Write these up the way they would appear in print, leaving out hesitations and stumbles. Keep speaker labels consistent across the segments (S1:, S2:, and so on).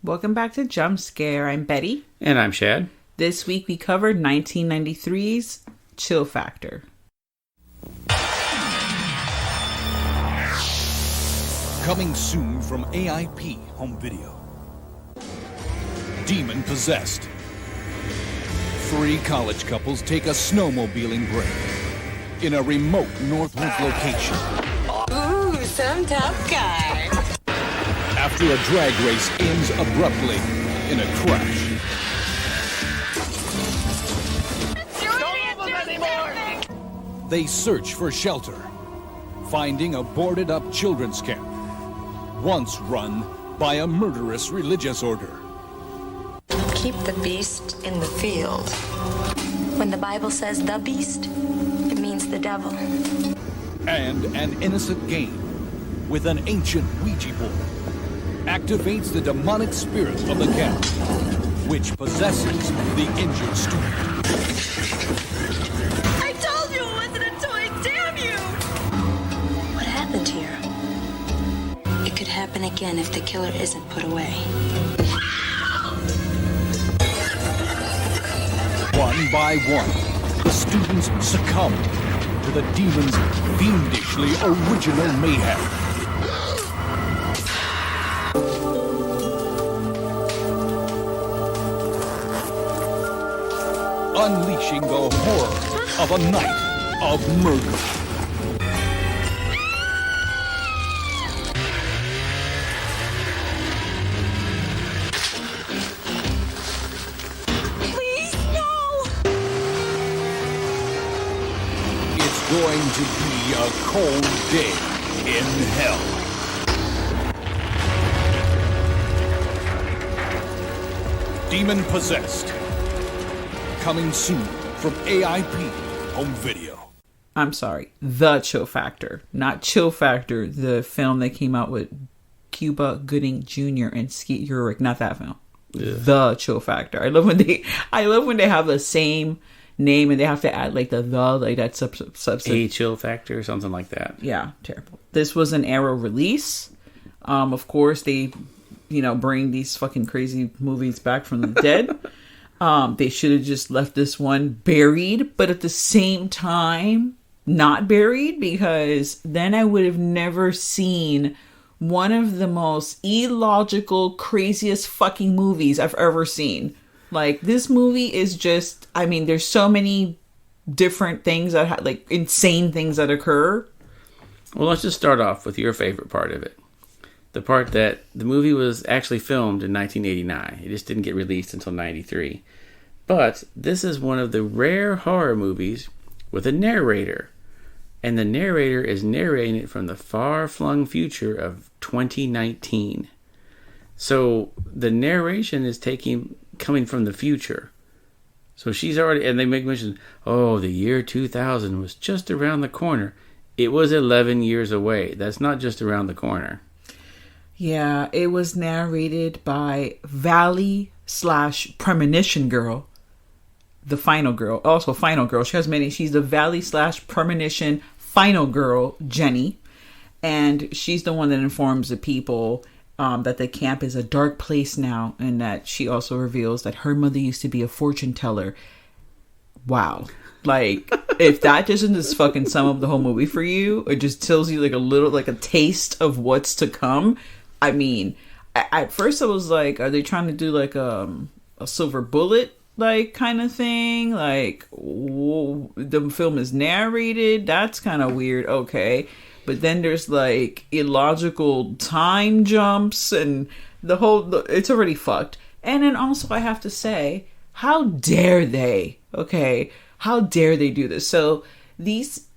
S1: Welcome back to Jump Scare. I'm Betty.
S2: And I'm Shad.
S1: This week we covered 1993's Chill Factor.
S3: Coming soon from AIP Home Video. Demon Possessed. 3 college couples take a snowmobiling break in a remote Northwoods location.
S4: Ooh, some tough guy.
S3: After a drag race ends abruptly in a crash.
S4: Don't move anymore!
S3: They search for shelter, finding a boarded-up children's camp, once run by a murderous religious order.
S5: Keep the beast in the field. When the Bible says the beast, it means the devil.
S3: And an innocent game with an ancient Ouija board activates the demonic spirit of the camp, which possesses the injured student.
S4: I told you it wasn't a toy, damn you!
S5: What happened here? It could happen again if the killer isn't put away.
S3: One by one, the students succumb to the demon's fiendishly original mayhem. Unleashing the horror of a night of murder.
S4: Please, no!
S3: It's going to be a cold day in hell. Demon Possessed. Coming soon from AIP Home Video.
S1: I'm sorry, The Chill Factor. Not Chill Factor, the film that came out with Cuba Gooding Jr. and Skeet Ulrich. Not that film. Yeah. The Chill Factor. I love when they have the same name and they have to add like that substance.
S2: A Chill Factor or something like that.
S1: Yeah, terrible. This was an Arrow release. Of course, they, bring these fucking crazy movies back from the dead. They should have just left this one buried, but at the same time, not buried, because then I would have never seen one of the most illogical, craziest fucking movies I've ever seen. Like, this movie is just, there's so many different things that insane things that occur.
S2: Well, let's just start off with your favorite part of it. The part that the movie was actually filmed in 1989. It just didn't get released until 93. But this is one of the rare horror movies with a narrator. And the narrator is narrating it from the far-flung future of 2019. So the narration is coming from the future. So she's already, and they make mention, the year 2000 was just around the corner. It was 11 years away. That's not just around the corner.
S1: Yeah, it was narrated by Valley/Premonition Girl. The Final Girl. Also Final Girl. She has many. She's the Valley/Premonition Final Girl, Jenny. And she's the one that informs the people that the camp is a dark place now. And that she also reveals that her mother used to be a fortune teller. Wow. Like, if that doesn't just fucking sum up the whole movie for you, it just tells you a taste of what's to come. At first I was like, are they trying to do a silver bullet kind of thing? Whoa, the film is narrated. That's kind of weird. Okay. But then there's illogical time jumps and it's already fucked. And then also I have to say, how dare they? Okay. How dare they do this? So these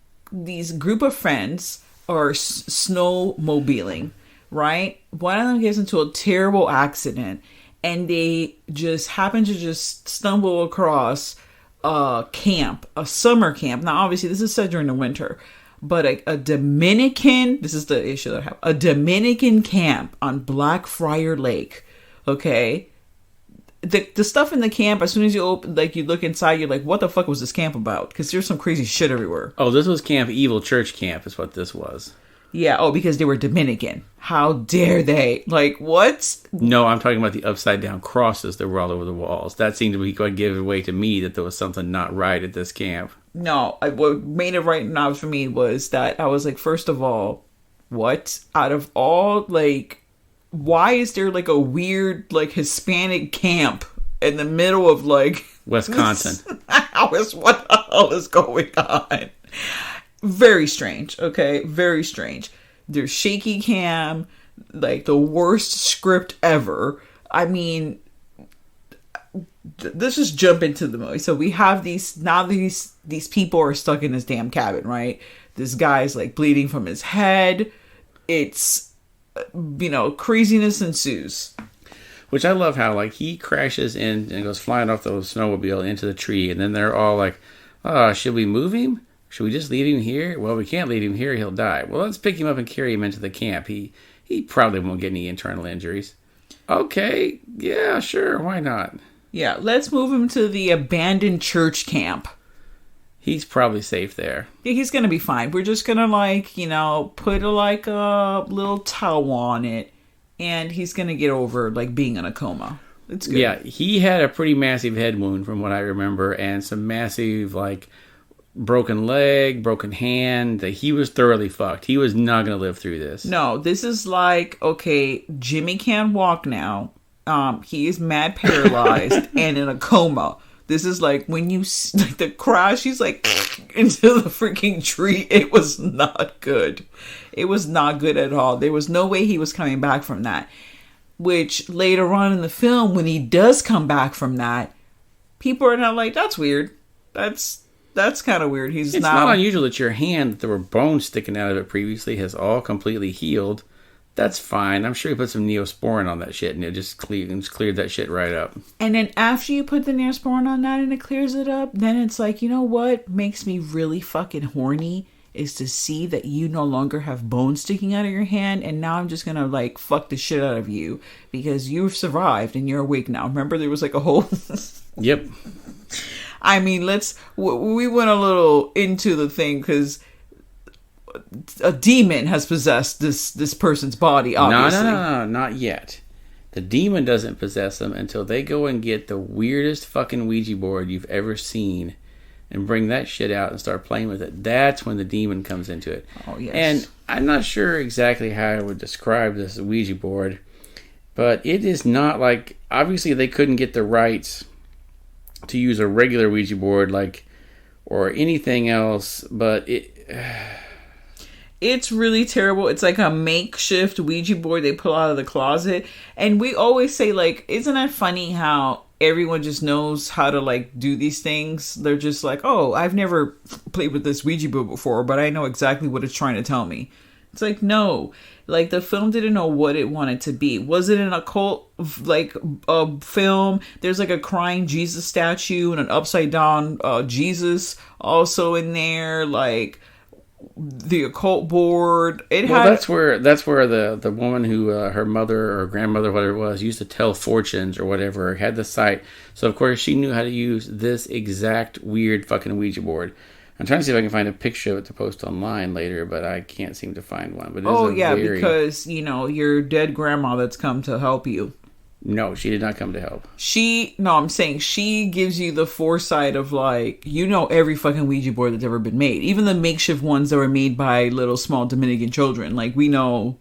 S1: group of friends are snowmobiling, right? One of them gets into a terrible accident and they just happen to just stumble across a camp, a summer camp. Now, obviously, this is set during the winter, but a Dominican, this is the issue that I have, a Dominican camp on Blackfriar Lake, okay? The stuff in the camp, as soon as you open, you look inside, you're like, what the fuck was this camp about? Because there's some crazy shit everywhere.
S2: Oh, this was Camp Evil Church Camp is what this was.
S1: Yeah. Oh, because they were Dominican. How dare they? Like, what?
S2: No, I'm talking about the upside down crosses that were all over the walls. That seemed to be going to give away to me that there was something not right at this camp.
S1: No, what made it right now for me was that I was like, first of all, what? Out of all, like, why is there like a weird, like, Hispanic camp in the middle of, like,
S2: Wisconsin?
S1: What the hell is going on? Very strange, okay? Very strange. There's shaky cam, like the worst script ever. I mean, let's just jump into the movie. So we have these people are stuck in this damn cabin, right? This guy's like bleeding from his head. It's, craziness ensues.
S2: Which I love how, like, he crashes in and goes flying off the snowmobile into the tree, and then they're all like, "Oh, should we move him? Should we just leave him here? Well, we can't leave him here. He'll die. Well, let's pick him up and carry him into the camp. He probably won't get any internal injuries." Okay, yeah, sure, why not?
S1: Yeah, let's move him to the abandoned church camp.
S2: He's probably safe there.
S1: Yeah, he's gonna be fine. We're just gonna, put a little towel on it, and he's gonna get over, being in a coma. It's good.
S2: Yeah, he had a pretty massive head wound from what I remember, and some massive, broken leg, broken hand. That he was thoroughly fucked. He was not going to live through this.
S1: No, this is okay, Jimmy can't walk now. He is mad paralyzed and in a coma. This is when you the crash, he's into the freaking tree. It was not good. It was not good at all. There was no way he was coming back from that. Which later on in the film, when he does come back from that, people are now like, that's weird. That's kind of weird. It's
S2: not unusual that your hand, that there were bones sticking out of it previously, has all completely healed. That's fine. I'm sure he put some Neosporin on that shit and it just cleared that shit right up.
S1: And then after you put the Neosporin on that and it clears it up, then it's you know what makes me really fucking horny is to see that you no longer have bones sticking out of your hand, and now I'm just gonna fuck the shit out of you because you've survived and you're awake now. Remember there was a whole...
S2: Yep.
S1: I mean, we went a little into the thing because a demon has possessed this person's body, obviously.
S2: No, not yet. The demon doesn't possess them until they go and get the weirdest fucking Ouija board you've ever seen and bring that shit out and start playing with it. That's when the demon comes into it.
S1: Oh, yes.
S2: And I'm not sure exactly how I would describe this Ouija board, but it is not obviously they couldn't get the rights to use a regular Ouija board or anything else, but
S1: it's really terrible. It's like a makeshift Ouija board they pull out of the closet. And we always say, isn't that funny how everyone just knows how to, do these things? They're just oh, I've never played with this Ouija board before, but I know exactly what it's trying to tell me. It's no. The film didn't know what it wanted to be. Was it an occult, film? There's, a crying Jesus statue and an upside-down
S2: Jesus
S1: also in there, the occult board.
S2: That's where the woman who her mother or grandmother, whatever it was, used to tell fortunes or whatever, had the site. So of course she knew how to use this exact weird fucking Ouija board. I'm trying to see if I can find a picture of it to post online later, but I can't seem to find one. But
S1: because your dead grandma that's come to help you.
S2: No, she did not come to help.
S1: I'm saying she gives you the foresight of every fucking Ouija board that's ever been made. Even the makeshift ones that were made by little small Dominican children. We know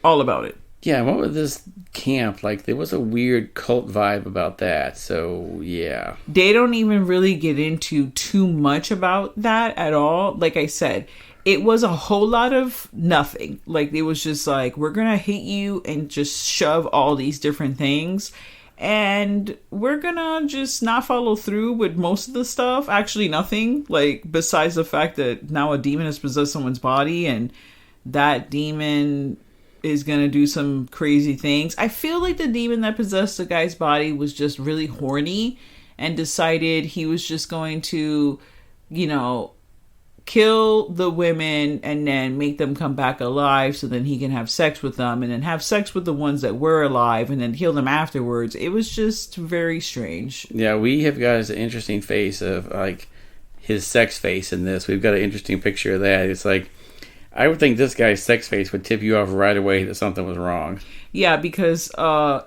S1: all about it.
S2: Yeah, what was this camp? There was a weird cult vibe about that. So, yeah.
S1: They don't even really get into too much about that at all. Like I said, it was a whole lot of nothing. It was just we're going to hit you and just shove all these different things. And we're going to just not follow through with most of the stuff. Actually, nothing. Besides the fact that now a demon has possessed someone's body and that demon is going to do some crazy things. I feel like the demon that possessed the guy's body was just really horny and decided he was just going to, kill the women and then make them come back alive so then he can have sex with them and then have sex with the ones that were alive and then kill them afterwards. It was just very strange.
S2: Yeah, we have got an interesting face of his sex face in this. We've got an interesting picture of that. It's I would think this guy's sex face would tip you off right away that something was wrong.
S1: Yeah, because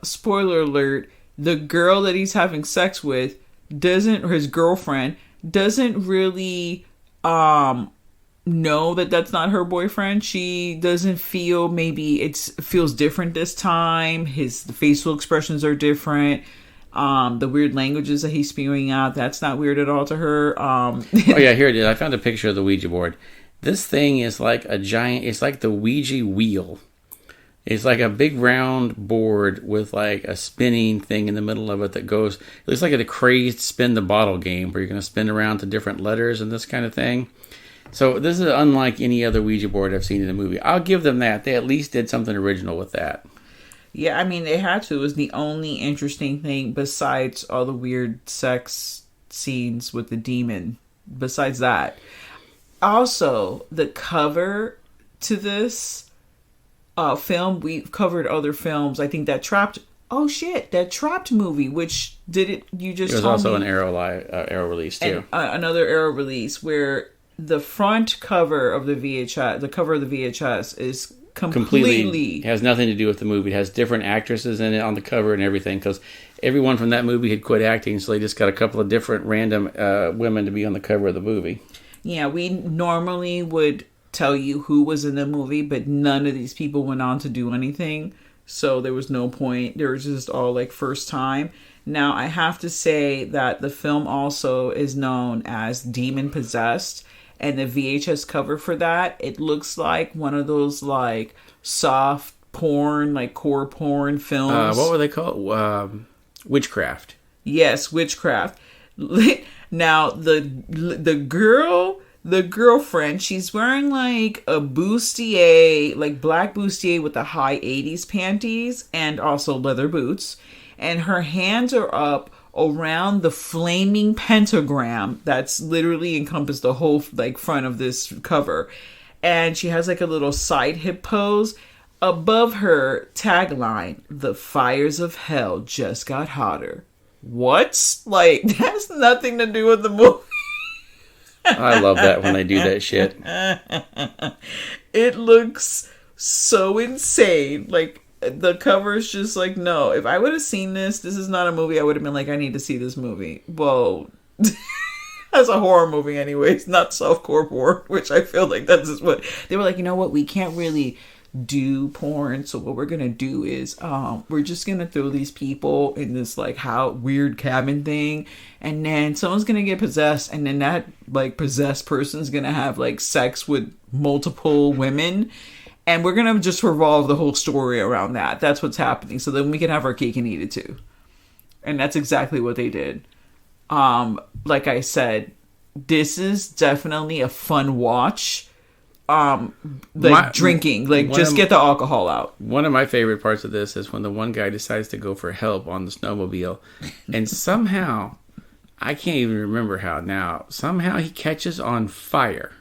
S1: spoiler alert, the girl that he's having sex with doesn't, or his girlfriend doesn't really know that that's not her boyfriend. She doesn't feel, maybe it feels different this time. His facial expressions are different. The weird languages that he's spewing out, that's not weird at all to her.
S2: Oh yeah, here it is. I found a picture of the Ouija board. This thing is like a giant, it's like the Ouija wheel. It's like a big round board with like a spinning thing in the middle of it that goes, it looks like a crazed spin the bottle game where you're going to spin around to different letters and this kind of thing. So this is unlike any other Ouija board I've seen in a movie. I'll give them that. They at least did something original with that.
S1: Yeah, I mean, they had to. It was the only interesting thing besides all the weird sex scenes with the demon. Besides that. Also, the cover to this film, we've covered other films. I think that Trapped movie, which did it, you just told me.
S2: It was also an Arrow release too.
S1: And, another Arrow release where the front cover of the VHS, is completely
S2: has nothing to do with the movie. It has different actresses in it on the cover and everything, because everyone from that movie had quit acting, so they just got a couple of different random women to be on the cover of the movie.
S1: Yeah, we normally would tell you who was in the movie, but none of these people went on to do anything, so there was no point. They were just all like first time. Now, I have to say that the film also is known as Demon Possessed, and the VHS cover for that, it looks like one of those like soft porn, like core porn films.
S2: What were they called? Witchcraft.
S1: Yes, Witchcraft. Now, the girlfriend, she's wearing like a bustier, like black bustier with the high 80s panties and also leather boots. And her hands are up around the flaming pentagram that's literally encompassed the whole like front of this cover. And she has like a little side hip pose. Above her tagline, "The fires of hell just got hotter." What? Like, that has nothing to do with the movie.
S2: I love that when they do that shit.
S1: It looks so insane. Like, the cover is just like, no. If I would have seen this is not a movie I would have been like, I need to see this movie. Well, as a horror movie anyways, not softcore porn, which I feel like that's just what... They were like, you know what, we can't really do porn, so what we're gonna do is we're just gonna throw these people in this like how weird cabin thing, and then someone's gonna get possessed, and then that like possessed person's gonna have like sex with multiple women, and we're gonna just revolve the whole story around that. That's what's happening, so then we can have our cake and eat it too. And that's exactly what they did. Like I said, this is definitely a fun watch. Drinking, like just get the alcohol out.
S2: One of my favorite parts of this is when the one guy decides to go for help on the snowmobile, and somehow, I can't even remember how now, somehow he catches on fire.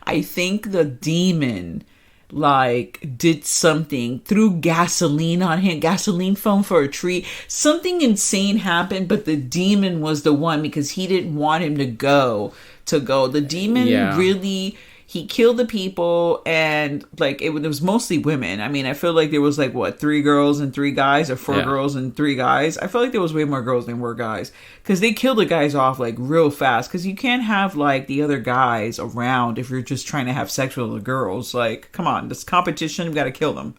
S1: I think the demon like did something, threw gasoline on him, gasoline foam for a tree. Something insane happened, but the demon was the one, because he didn't want him to go. The demon really, he killed the people, and like it was mostly women. I mean, I feel like there was like 3 girls and 3 guys, or 4 girls and 3 guys. I feel like there was way more girls than were guys, because they killed the guys off like real fast, because you can't have like the other guys around if you're just trying to have sex with the girls. Like, come on, this competition, we gotta kill them.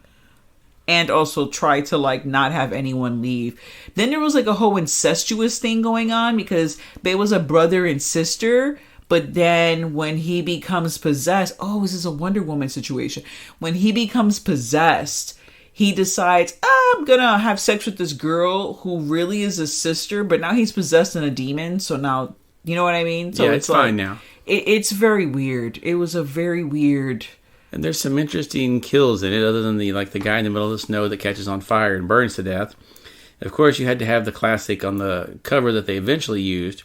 S1: And also try to like not have anyone leave. Then there was like a whole incestuous thing going on, because there was a brother and sister. But then when he becomes possessed, this is a Wonder Woman situation. When he becomes possessed, he decides, I'm gonna have sex with this girl who really is a sister, but now he's possessed in a demon. So now, you know what I mean? So
S2: yeah, it's fine
S1: like,
S2: now.
S1: It's very weird. It was a very weird...
S2: And there's some interesting kills in it, other than the guy in the middle of the snow that catches on fire and burns to death. Of course, you had to have the classic on the cover that they eventually used.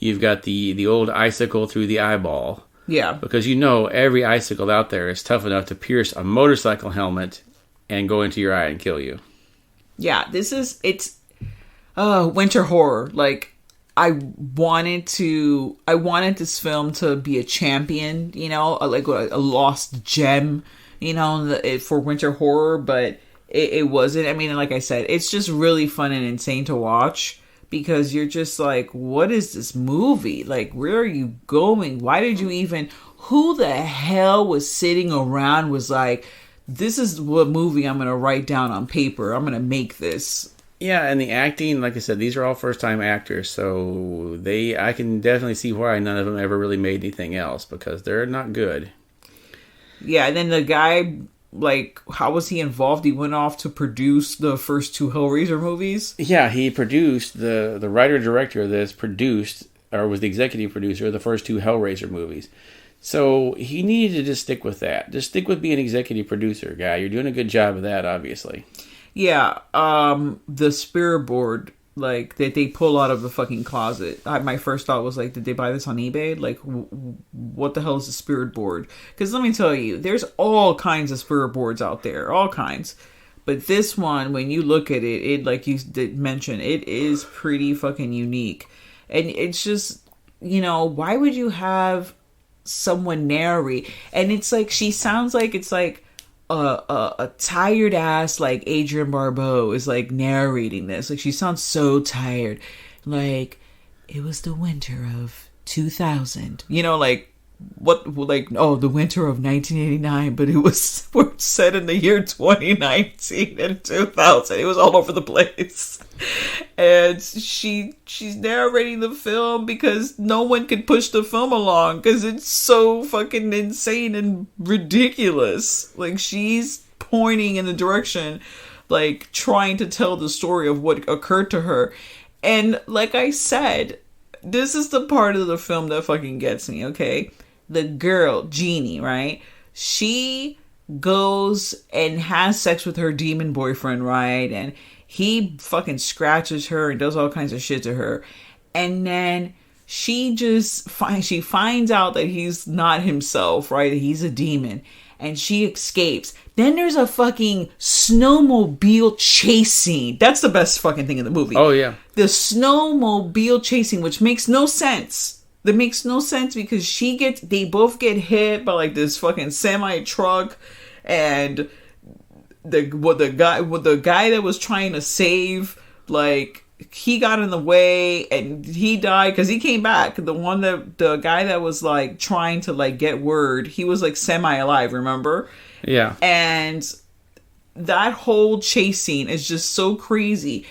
S2: You've got the old icicle through the eyeball.
S1: Yeah. Because
S2: every icicle out there is tough enough to pierce a motorcycle helmet and go into your eye and kill you.
S1: Yeah, it's winter horror. Like, I wanted this film to be a champion, like a lost gem, for winter horror, but it wasn't. I mean, like I said, it's just really fun and insane to watch because you're just like, what is this movie? Like, where are you going? Why did you even, who the hell was sitting around was like, this is what movie I'm going to write down on paper. I'm going to make this.
S2: Yeah, and the acting, like I said, these are all first-time actors, so I can definitely see why none of them ever really made anything else, because they're not good.
S1: Yeah, and then the guy, like, how was he involved? He went off to produce the first 2 Hellraiser movies?
S2: Yeah, he produced, the writer-director of this produced, or was the executive producer of the first 2 Hellraiser movies. So he needed to just stick with that. Just stick with being executive producer, guy. You're doing a good job of that, obviously.
S1: Yeah, the spirit board, like, that they pull out of the fucking closet. My first thought was, like, did they buy this on eBay? Like, what the hell is a spirit board? Because let me tell you, there's all kinds of spirit boards out there. All kinds. But this one, when you look at it, like you did mention, it is pretty fucking unique. And it's just, why would you have someone narrate? And it's like, she sounds like it's like a tired ass, like, Adrienne Barbeau is like narrating this. Like, she sounds so tired. Like, it was the winter of 2000. Like, what, like, oh, the winter of 1989, but we're set in the year 2019 and 2000. It was all over the place. And she's narrating the film because no one can push the film along because it's so fucking insane and ridiculous. Like, she's pointing in the direction, like, trying to tell the story of what occurred to her. And like I said, this is the part of the film that fucking gets me, okay? The girl, Jeannie, right? She goes and has sex with her demon boyfriend, right? And he fucking scratches her and does all kinds of shit to her. And then she finds out that he's not himself, right? That he's a demon. And she escapes. Then there's a fucking snowmobile chase scene. That's the best fucking thing in the movie.
S2: Oh, yeah.
S1: The snowmobile chasing, which makes no sense. That makes no sense because they both get hit by, like, this fucking semi truck, and the guy that was trying to save, like, he got in the way and he died because he came back. The guy that was, like, trying to, like, get word, he was, like, semi alive, remember?
S2: Yeah.
S1: And that whole chase scene is just so crazy.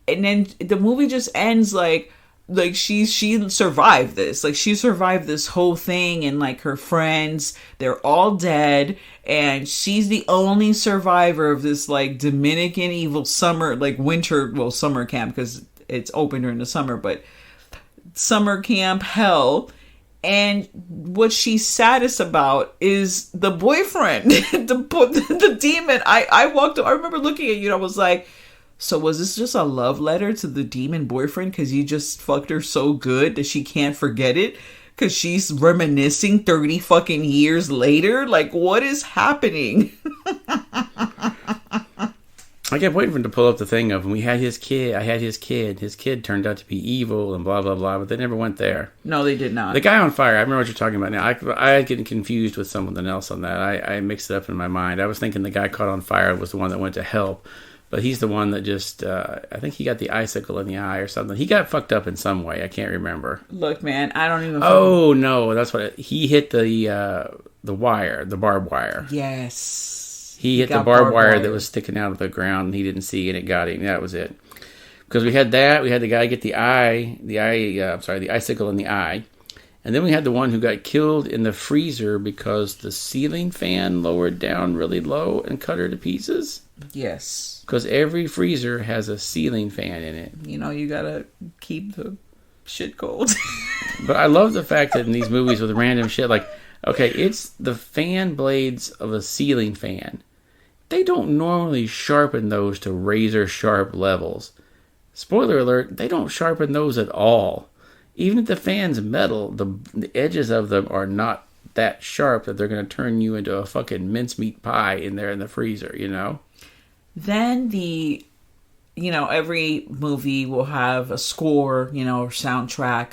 S1: And then the movie just ends like she survived this. Like, she survived this whole thing, and, like, her friends, they're all dead, and she's the only survivor of this, like, Dominican evil summer camp, because it's open during the summer, but summer camp hell. And what she's saddest about is the boyfriend, the demon. I remember looking at you and I was like, so was this just a love letter to the demon boyfriend because you just fucked her so good that she can't forget it? Because she's reminiscing 30 fucking years later? Like, what is happening?
S2: I kept waiting for him to pull up the thing of, and we had his kid. I had his kid. His kid turned out to be evil and blah, blah, blah, but they never went there.
S1: No, they did not.
S2: The guy on fire, I remember what you're talking about now. I had getting confused with something else on that. I mixed it up in my mind. I was thinking the guy caught on fire was the one that went to help. But he's the one that just, I think he got the icicle in the eye or something. He got fucked up in some way. I can't remember.
S1: Look, man, I don't even...
S2: Oh, no, that's what he hit the wire, the barbed wire.
S1: Yes.
S2: He hit the barbed wire that was sticking out of the ground and he didn't see, and it got him. That was it. Because we had that. We had the guy get the icicle in the eye. And then we had the one who got killed in the freezer because the ceiling fan lowered down really low and cut her to pieces.
S1: Yes.
S2: Because every freezer has a ceiling fan in it.
S1: You gotta keep the shit cold.
S2: But I love the fact that in these movies with random shit, like, okay, it's the fan blades of a ceiling fan. They don't normally sharpen those to razor sharp levels. Spoiler alert, they don't sharpen those at all. Even if the fan's metal, the edges of them are not that sharp that they're going to turn you into a fucking mincemeat pie in there in the freezer,
S1: Then you know, every movie will have a score, you know, or soundtrack.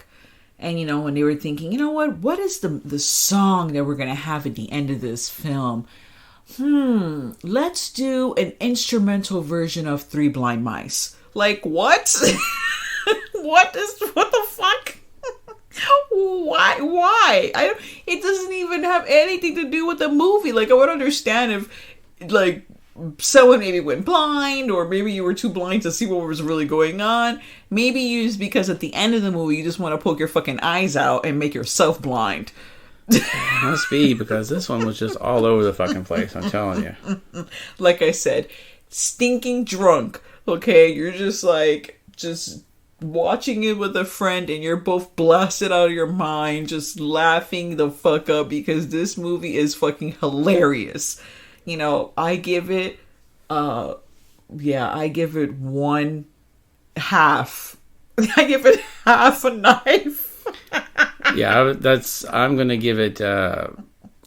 S1: And, you know, when they were thinking, you know what is the song that we're going to have at the end of this film? Let's do an instrumental version of Three Blind Mice. Like, what? What the fuck? Why? It doesn't even have anything to do with the movie. Like, I would understand if, like, someone maybe went blind, or maybe you were too blind to see what was really going on. Maybe you just, because at the end of the movie you just want to poke your fucking eyes out and make yourself blind.
S2: It must be, because this one was just all over the fucking place, I'm telling you.
S1: Like I said, stinking drunk. Okay, you're just watching it with a friend and you're both blasted out of your mind, just laughing the fuck up because this movie is fucking hilarious. You know, I give it 1/2. I give it half a knife.
S2: Yeah, I'm going to give it,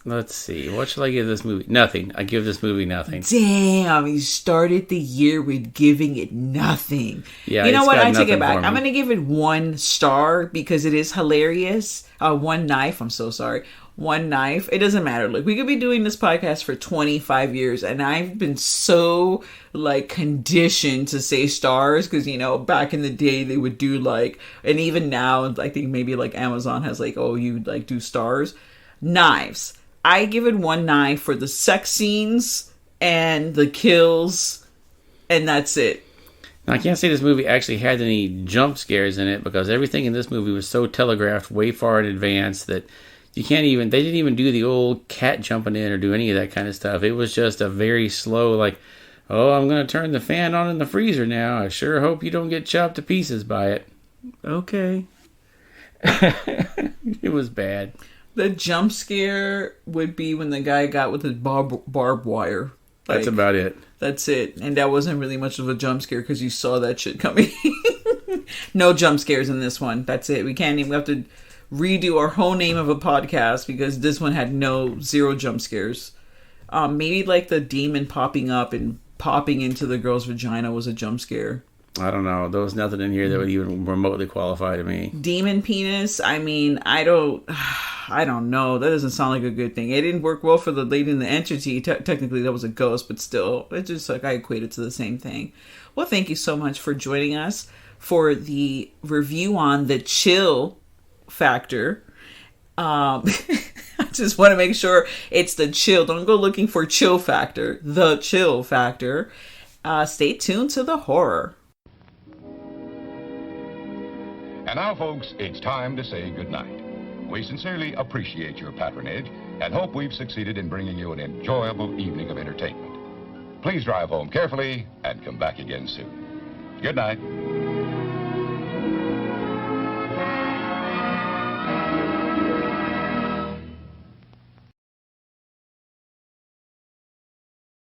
S2: let's see, what shall I give this movie? Nothing. I give this movie nothing.
S1: Damn, you started the year with giving it nothing.
S2: Yeah,
S1: you know what? I take it
S2: nothing
S1: back.
S2: for me.
S1: I'm going to give it 1 star because it is hilarious. 1 knife. I'm so sorry. 1 knife. It doesn't matter. Look, we could be doing this podcast for 25 years and I've been so like conditioned to say stars because, you know, back in the day they would do like, and even now I think maybe like Amazon has like, oh, you like do stars. Knives. I give it 1 knife for the sex scenes and the kills, and that's it.
S2: Now, I can't say this movie actually had any jump scares in it because everything in this movie was so telegraphed way far in advance that they didn't even do the old cat jumping in or do any of that kind of stuff. It was just a very slow, like, oh, I'm going to turn the fan on in the freezer now. I sure hope you don't get chopped to pieces by it. Okay. It was bad.
S1: The jump scare would be when the guy got with his barbed wire. Like,
S2: That's about it.
S1: That's it. And that wasn't really much of a jump scare because you saw that shit coming. No jump scares in this one. That's it. We have to redo our whole name of a podcast because this one had 0 jump scares. Maybe like the demon popping up and popping into the girl's vagina was a jump scare.
S2: I don't know. There was nothing in here that would even remotely qualify to me.
S1: Demon penis? I mean, I don't know. That doesn't sound like a good thing. It didn't work well for the lady in the entity. Technically, that was a ghost, but still, it's just like I equate it to the same thing. Well, thank you so much for joining us for the review on The Chill Factor. I just want to make sure it's the chill. Don't go looking for Chill Factor. The Chill Factor. Stay tuned to the horror.
S6: And now, folks, it's time to say goodnight. We sincerely appreciate your patronage and hope we've succeeded in bringing you an enjoyable evening of entertainment. Please drive home carefully and come back again soon. Good night.